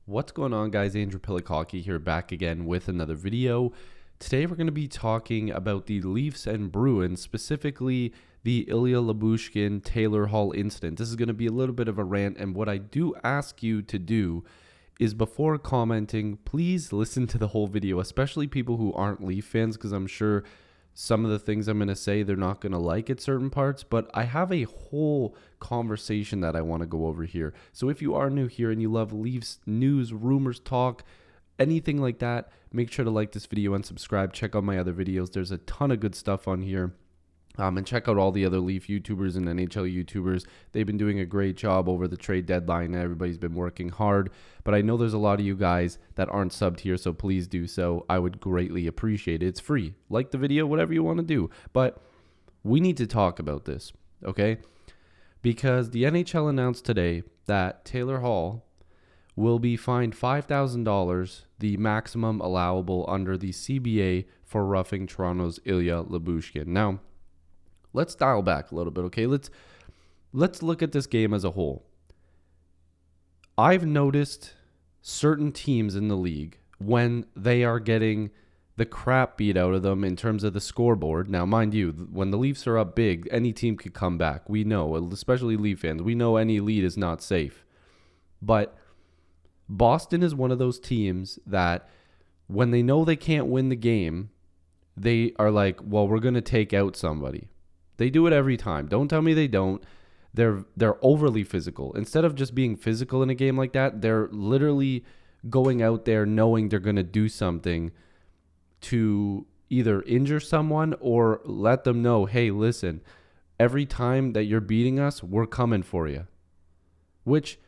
What's going on, guys? Andrew Piluk Hockey here, back again with another video. Today we're going to be talking about the Leafs and Bruins, specifically the Ilya Lyubushkin Taylor Hall incident. This is going to be a little bit of a rant, and what I do ask you to do is, before commenting, please listen to the whole video, especially people who aren't Leaf fans, because I'm sure some of the things I'm going to say they're not going to like at certain parts, but I have a whole conversation that I want to go over here. So if you are new here and you love Leafs news, rumors, talk, anything like that, make sure to like this video and subscribe. Check out my other videos. There's a ton of good stuff on here. And check out all the other Leaf YouTubers and NHL YouTubers. They've been doing a great job over the trade deadline. Everybody's been working hard. But I know there's a lot of you guys that aren't subbed here, so please do so. I would greatly appreciate it. It's free. Like the video, whatever you want to do. But we need to talk about this, okay? Because the NHL announced today that Taylor Hall will be fined $5,000, the maximum allowable under the CBA, for roughing Toronto's Ilya Lyubushkin. Now, let's dial back a little bit, okay? Let's look at this game as a whole. I've noticed certain teams in the league, when they are getting the crap beat out of them in terms of the scoreboard. Now, mind you, when the Leafs are up big, any team could come back. We know, especially Leaf fans, we know any lead is not safe. But Boston is one of those teams that when they know they can't win the game, they are like, well, we're going to take out somebody. They do it every time. Don't tell me they don't. They're overly physical. Instead of just being physical in a game like that, they're literally going out there knowing they're going to do something to either injure someone or let them know, hey, listen, every time that you're beating us, we're coming for you. Which,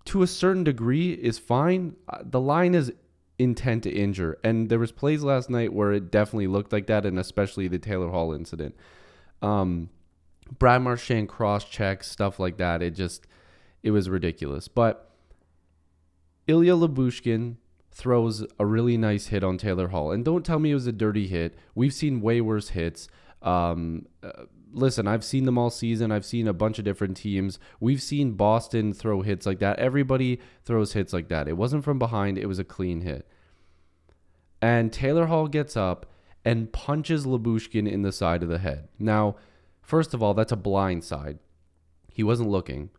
to a certain degree, is fine. The line is intent to injure. And there was plays last night where it definitely looked like that, and especially the Taylor Hall incident. Brad Marchand cross checks, stuff like that. It was ridiculous. But Ilya Lyubushkin throws a really nice hit on Taylor Hall. And don't tell me it was a dirty hit. We've seen way worse hits. Listen, I've seen them all season. I've seen a bunch of different teams. We've seen Boston throw hits like that. Everybody throws hits like that. It wasn't from behind. It was a clean hit. And Taylor Hall gets up and punches Lyubushkin in the side of the head. Now, first of all, that's a blind side. He wasn't looking.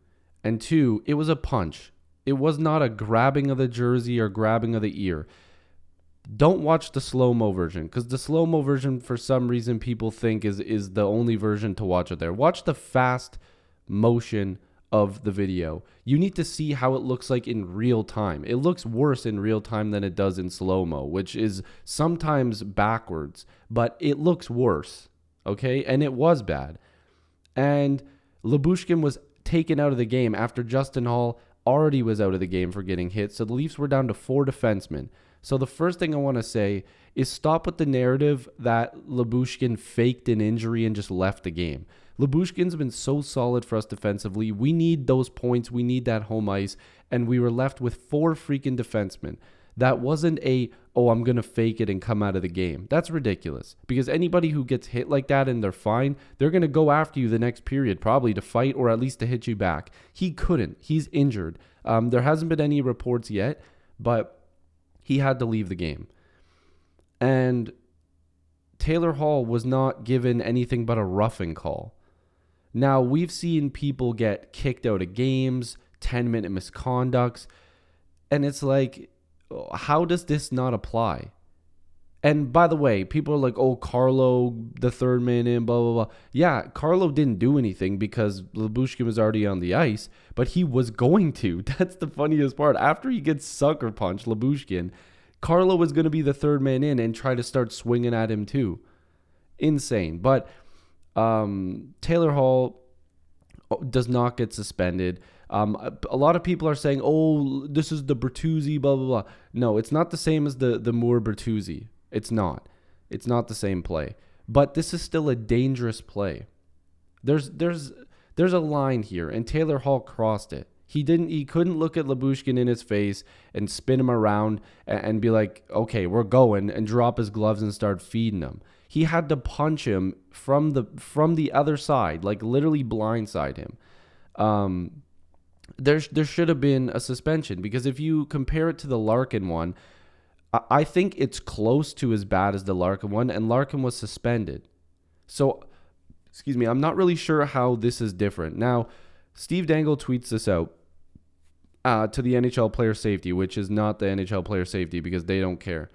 And two, it was a punch. It was not a grabbing of the jersey or grabbing of the ear. Don't watch the slow-mo version, because the slow-mo version, for some reason, people think is the only version to watch it there. Watch the fast motion of the video. You need to see how it looks like in real time. It looks worse in real time than it does in slow-mo, which is sometimes backwards, but it looks worse, okay? And it was bad. And Lyubushkin was taken out of the game after Justin Hall already was out of the game for getting hit, so the Leafs were down to 4 defensemen. So the first thing I want to say is stop with the narrative that Lyubushkin faked an injury and just left the game. Lyubushkin's been so solid for us defensively. We need those points. We need that home ice. And we were left with 4 freaking defensemen. That wasn't I'm going to fake it and come out of the game. That's ridiculous. Because anybody who gets hit like that and they're fine, they're going to go after you the next period, probably to fight or at least to hit you back. He couldn't. He's injured. There hasn't been any reports yet, but he had to leave the game. And Taylor Hall was not given anything but a roughing call. Now, we've seen people get kicked out of games, 10-minute misconducts, and it's like, how does this not apply? And by the way, people are like, oh, Carlo, the third man in, blah, blah, blah. Yeah, Carlo didn't do anything because Lyubushkin was already on the ice, but he was going to. That's the funniest part. After he gets sucker punched, Lyubushkin, Carlo was going to be the third man in and try to start swinging at him too. Insane. But Taylor Hall does not get suspended. A lot of people are saying, oh, this is the Bertuzzi, blah, blah, blah. No, it's not the same as the Moore Bertuzzi. It's not. It's not the same play. But this is still a dangerous play. There's a line here, and Taylor Hall crossed it. He couldn't look at Lyubushkin in his face and spin him around and be like, okay, we're going, and drop his gloves and start feeding him. He had to punch him from the other side, like literally blindside him. there should have been a suspension, because if you compare it to the Larkin one, I think it's close to as bad as the Larkin one, and Larkin was suspended. So, excuse me, I'm not really sure how this is different. Now, Steve Dangle tweets this out to the NHL player safety, which is not the NHL player safety because they don't care.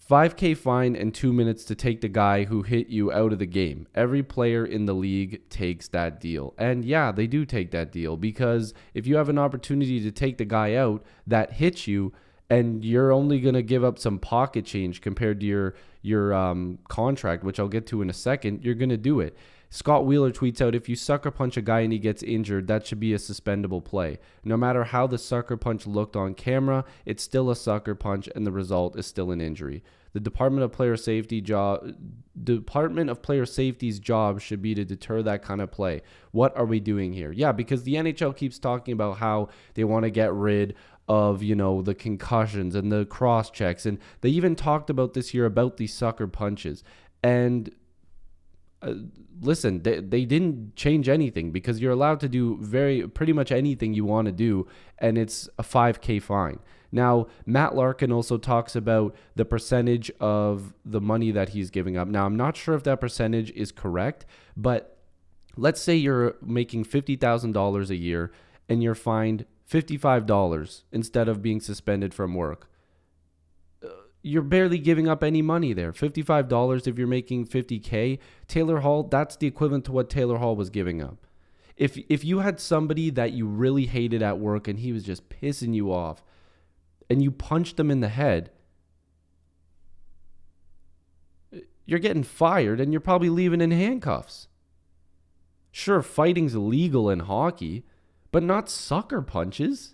5K fine and 2 minutes to take the guy who hit you out of the game. Every player in the league takes that deal. And yeah, they do take that deal, because if you have an opportunity to take the guy out that hits you, and you're only going to give up some pocket change compared to your contract, which I'll get to in a second, you're going to do it. Scott Wheeler tweets out, if you sucker punch a guy and he gets injured, that should be a suspendable play. No matter how the sucker punch looked on camera, it's still a sucker punch and the result is still an injury. The Department of Player Safety's job should be to deter that kind of play. What are we doing here? Yeah, because the NHL keeps talking about how they want to get rid of, the concussions and the cross checks. And they even talked about this year about these sucker punches. And listen, they didn't change anything, because you're allowed to do pretty much anything you want to do, and it's a 5K fine. Now, Matt Larkin also talks about the percentage of the money that he's giving up. Now, I'm not sure if that percentage is correct, but let's say you're making $50,000 a year and you're fined $55 instead of being suspended from work. You're barely giving up any money there. $55 if you're making $50K. Taylor Hall, that's the equivalent to what Taylor Hall was giving up. If you had somebody that you really hated at work and he was just pissing you off, and you punched them in the head, you're getting fired and you're probably leaving in handcuffs. Sure, fighting's illegal in hockey, but not sucker punches.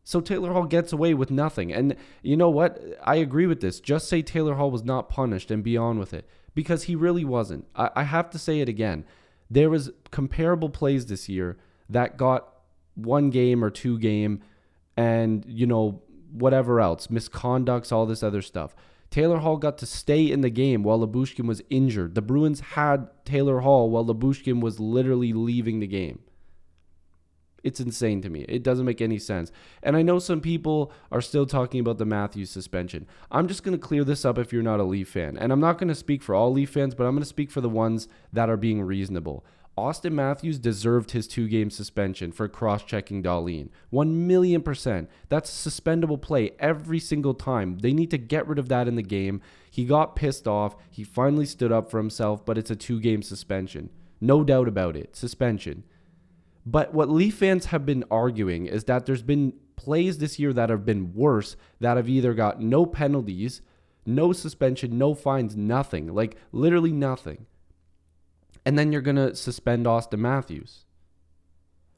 So Taylor Hall gets away with nothing. And you know what? I agree with this. Just say Taylor Hall was not punished and be on with it, because he really wasn't. I have to say it again. There was comparable plays this year that got 1 game or 2 game, and, whatever else, misconducts, all this other stuff. Taylor Hall got to stay in the game while Lyubushkin was injured. The Bruins had Taylor Hall while Lyubushkin was literally leaving the game. It's insane to me. It doesn't make any sense. And I know some people are still talking about the Matthews suspension. I'm just going to clear this up if you're not a Leaf fan. And I'm not going to speak for all Leaf fans, but I'm going to speak for the ones that are being reasonable. Austin Matthews deserved his 2-game suspension for cross-checking Dahlin. 1,000,000%. That's a suspendable play every single time. They need to get rid of that in the game. He got pissed off. He finally stood up for himself, but it's a 2-game suspension. No doubt about it. Suspension. But what Leaf fans have been arguing is that there's been plays this year that have been worse, that have either got no penalties, no suspension, no fines, nothing. Like, literally nothing. And then you're going to suspend Austin Matthews.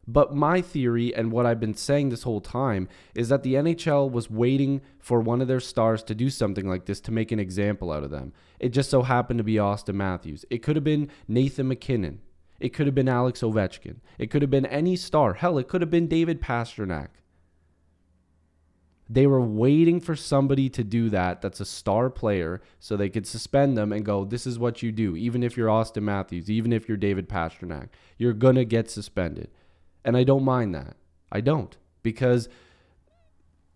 But my theory, and what I've been saying this whole time, is that the NHL was waiting for one of their stars to do something like this to make an example out of them. It just so happened to be Austin Matthews. It could have been Nathan McKinnon. It could have been Alex Ovechkin. It could have been any star. Hell, it could have been David Pastrnak. They were waiting for somebody to do that that's a star player so they could suspend them and go, this is what you do. Even if you're Austin Matthews, even if you're David Pastrnak, you're going to get suspended. And I don't mind that. I don't, because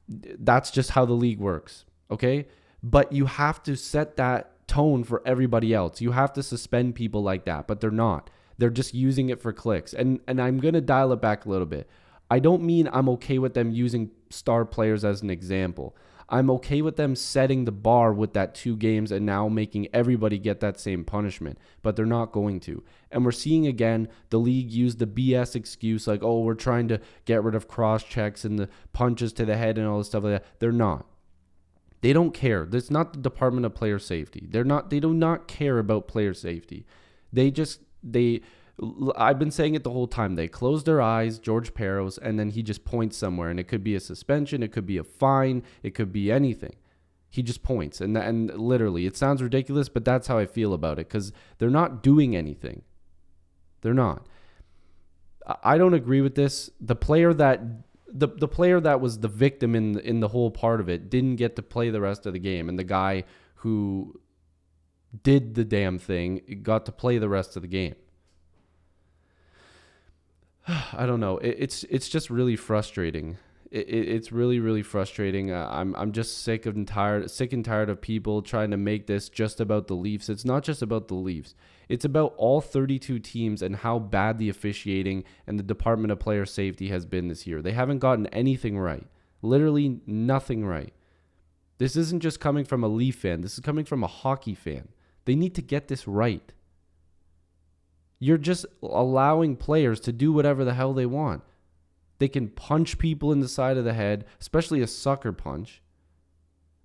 that's just how the league works, okay? But you have to set that tone for everybody else. You have to suspend people like that, but they're not. They're just using it for clicks. And I'm going to dial it back a little bit. I don't mean I'm okay with them using star players as an example. I'm okay with them setting the bar with that 2 games and now making everybody get that same punishment, but they're not going to. And we're seeing again the league use the BS excuse like, oh, we're trying to get rid of cross checks and the punches to the head and all this stuff like that. They're not. They don't care. It's not the Department of Player Safety. They do not care about player safety. I've been saying it the whole time. They close their eyes, George Peros, and then he just points somewhere. And it could be a suspension. It could be a fine. It could be anything. He just points. And literally, it sounds ridiculous, but that's how I feel about it, because they're not doing anything. They're not. I don't agree with this. The player that was the victim in the whole part of it didn't get to play the rest of the game. And the guy who did the damn thing got to play the rest of the game. I don't know. It's just really frustrating. It's really really frustrating. I'm just sick and tired of people trying to make this just about the Leafs. It's not just about the Leafs. It's about all 32 teams and how bad the officiating and the Department of Player Safety has been this year. They haven't gotten anything right. Literally nothing right. This isn't just coming from a Leaf fan. This is coming from a hockey fan. They need to get this right. You're just allowing players to do whatever the hell they want. They can punch people in the side of the head, especially a sucker punch,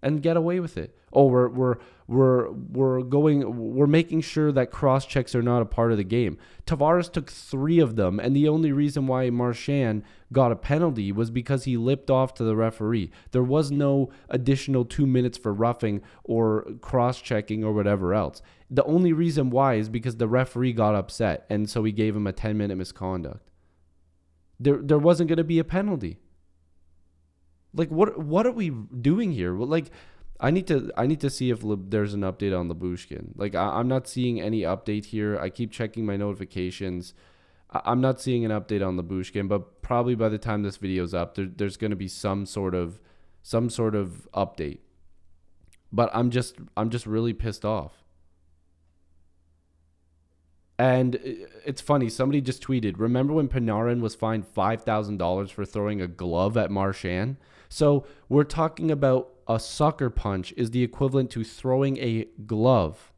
and get away with it. Oh, we're making sure that cross checks are not a part of the game. Tavares took 3 of them, and the only reason why Marchand got a penalty was because he lipped off to the referee. There was no additional 2 minutes for roughing or cross checking or whatever else. The only reason why is because the referee got upset, and so he gave him a 10-minute misconduct. There wasn't going to be a penalty. Like, what are we doing here? Well, like, I need to see if there's an update on Lyubushkin. Like, I'm not seeing any update here. I keep checking my notifications. I'm not seeing an update on Lyubushkin, but probably by the time this video's up, there's going to be some sort of update. But I'm just really pissed off. And it's funny, somebody just tweeted, remember when Panarin was fined $5,000 for throwing a glove at Marchand? So we're talking about a sucker punch is the equivalent to throwing a glove.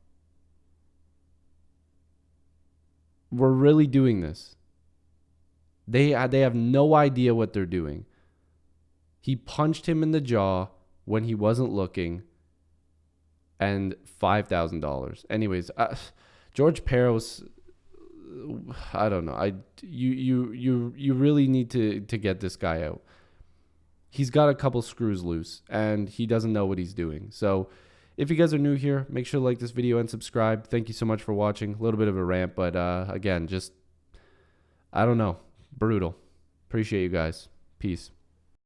We're really doing this. They have no idea what they're doing. He punched him in the jaw when he wasn't looking, and $5,000. Anyways, George Peros, I don't know. You really need to get this guy out. He's got a couple screws loose, and he doesn't know what he's doing. So if you guys are new here, make sure to like this video and subscribe. Thank you so much for watching. A little bit of a rant, but again, just, I don't know. Brutal. Appreciate you guys. Peace.